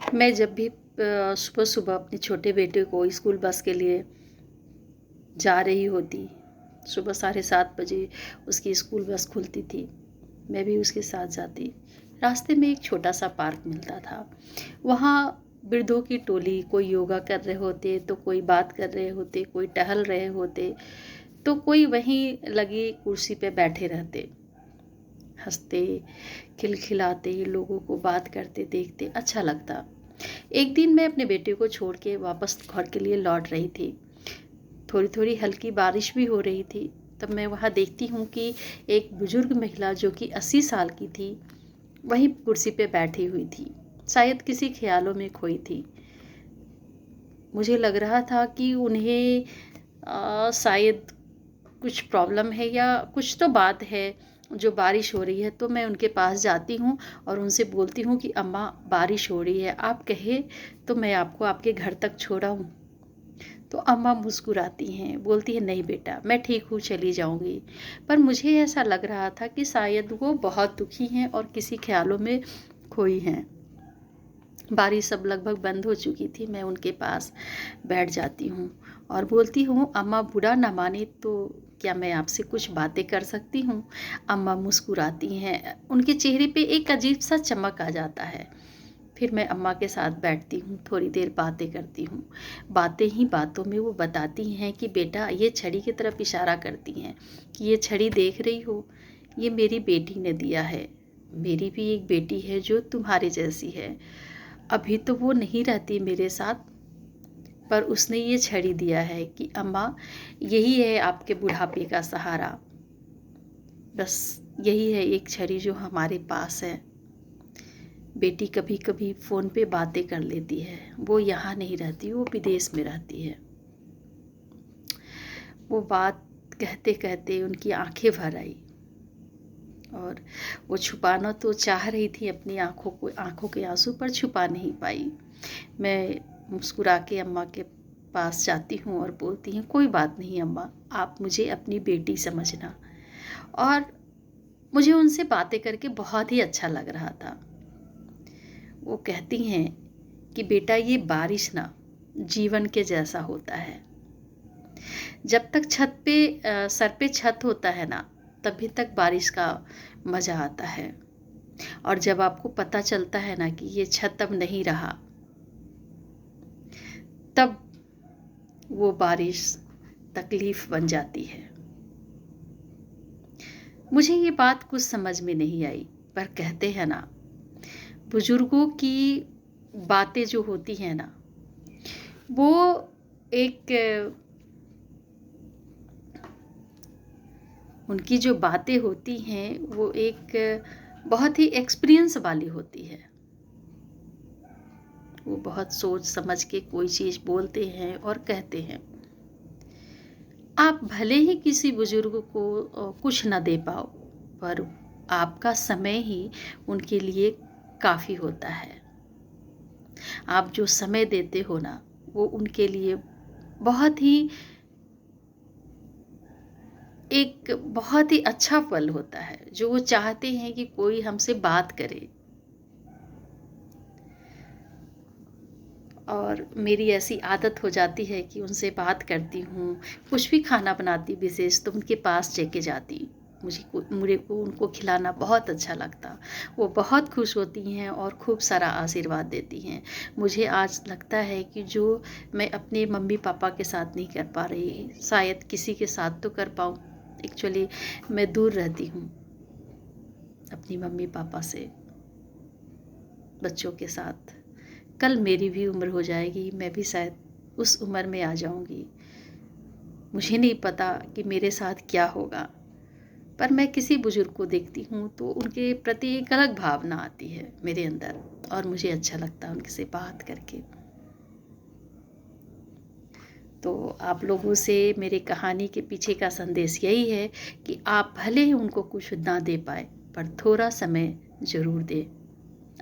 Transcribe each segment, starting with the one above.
मैं जब भी सुबह सुबह अपने छोटे बेटे को स्कूल बस के लिए जा रही होती, सुबह 7:30 बजे उसकी स्कूल बस खुलती थी, मैं भी उसके साथ जाती। रास्ते में एक छोटा सा पार्क मिलता था। वहाँ वृद्धों की टोली, कोई योगा कर रहे होते तो कोई बात कर रहे होते, कोई टहल रहे होते तो कोई वहीं लगी कुर्सी पे बैठे रहते। हंसते खिलखिलाते लोगों को बात करते देखते अच्छा लगता। एक दिन मैं अपने बेटे को छोड़ के वापस घर के लिए लौट रही थी। थोड़ी थोड़ी हल्की बारिश भी हो रही थी। तब मैं वहाँ देखती हूँ कि एक बुजुर्ग महिला जो कि 80 साल की थी वहीं कुर्सी पे बैठी हुई थी, शायद किसी ख्यालों में खोई थी। मुझे लग रहा था कि उन्हें शायद कुछ प्रॉब्लम है या कुछ तो बात है जो बारिश हो रही है। तो मैं उनके पास जाती हूँ और उनसे बोलती हूँ कि अम्मा, बारिश हो रही है, आप कहे तो मैं आपको आपके घर तक छोड़ाऊँ। तो अम्मा मुस्कुराती हैं, बोलती है नहीं बेटा, मैं ठीक हूँ, चली जाऊँगी। पर मुझे ऐसा लग रहा था कि शायद वो बहुत दुखी हैं और किसी ख्यालों में खोई हैं। बारिश सब लगभग बंद हो चुकी थी। मैं उनके पास बैठ जाती हूँ और बोलती हूँ अम्मा, बुरा ना माने तो क्या मैं आपसे कुछ बातें कर सकती हूँ। अम्मा मुस्कुराती हैं, उनके चेहरे पे एक अजीब सा चमक आ जाता है। फिर मैं अम्मा के साथ बैठती हूँ, थोड़ी देर बातें करती हूँ। बातें ही बातों में वो बताती हैं कि बेटा, ये छड़ी की तरफ इशारा करती हैं कि ये छड़ी देख रही हो, ये मेरी बेटी ने दिया है। मेरी भी एक बेटी है जो तुम्हारे जैसी है। अभी तो वो नहीं रहती मेरे साथ, पर उसने ये छड़ी दिया है कि अम्मा, यही है आपके बुढ़ापे का सहारा। बस यही है एक छड़ी जो हमारे पास है। बेटी कभी कभी फ़ोन पे बातें कर लेती है, वो यहाँ नहीं रहती, वो विदेश में रहती है। वो बात कहते कहते उनकी आंखें भर आई और वो छुपाना तो चाह रही थी अपनी आंखों के आंसू, पर छुपा नहीं पाई। मैं मुस्कुरा के अम्मा के पास जाती हूँ और बोलती हूँ कोई बात नहीं अम्मा, आप मुझे अपनी बेटी समझना। और मुझे उनसे बातें करके बहुत ही अच्छा लग रहा था। वो कहती हैं कि बेटा, ये बारिश ना जीवन के जैसा होता है। जब तक सर पे छत होता है ना, तभी तक बारिश का मज़ा आता है। और जब आपको पता चलता है ना कि ये छत अब नहीं रहा, तब वो बारिश तकलीफ बन जाती है। मुझे ये बात कुछ समझ में नहीं आई, पर कहते हैं ना, बुजुर्गों की बातें जो होती हैं ना, वो एक उनकी जो बातें होती हैं वो एक बहुत ही एक्सपीरियंस वाली होती है। वो बहुत सोच समझ के कोई चीज़ बोलते हैं और कहते हैं। आप भले ही किसी बुजुर्ग को कुछ ना दे पाओ, पर आपका समय ही उनके लिए काफ़ी होता है। आप जो समय देते हो ना, वो उनके लिए बहुत ही एक बहुत ही अच्छा पल होता है, जो वो चाहते हैं कि कोई हमसे बात करे। और मेरी ऐसी आदत हो जाती है कि उनसे बात करती हूँ, कुछ भी खाना बनाती विशेष तो उनके पास लेके जाती। मुझे को उनको खिलाना बहुत अच्छा लगता। वो बहुत खुश होती हैं और खूब सारा आशीर्वाद देती हैं। मुझे आज लगता है कि जो मैं अपने मम्मी पापा के साथ नहीं कर पा रही, शायद किसी के साथ तो कर पाऊँ। एक्चुअली मैं दूर रहती हूँ अपनी मम्मी पापा से, बच्चों के साथ। कल मेरी भी उम्र हो जाएगी, मैं भी शायद उस उम्र में आ जाऊंगी। मुझे नहीं पता कि मेरे साथ क्या होगा, पर मैं किसी बुजुर्ग को देखती हूँ तो उनके प्रति एक अलग भावना आती है मेरे अंदर, और मुझे अच्छा लगता है उनसे बात करके। तो आप लोगों से मेरी कहानी के पीछे का संदेश यही है कि आप भले ही उनको कुछ ना दे पाए, पर थोड़ा समय ज़रूर दें।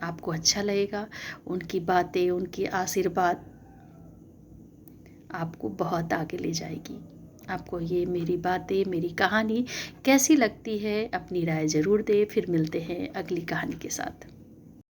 आपको अच्छा लगेगा। उनकी बातें, उनकी आशीर्वाद आपको बहुत आगे ले जाएगी। आपको ये मेरी बातें, मेरी कहानी कैसी लगती है, अपनी राय ज़रूर दें। फिर मिलते हैं अगली कहानी के साथ।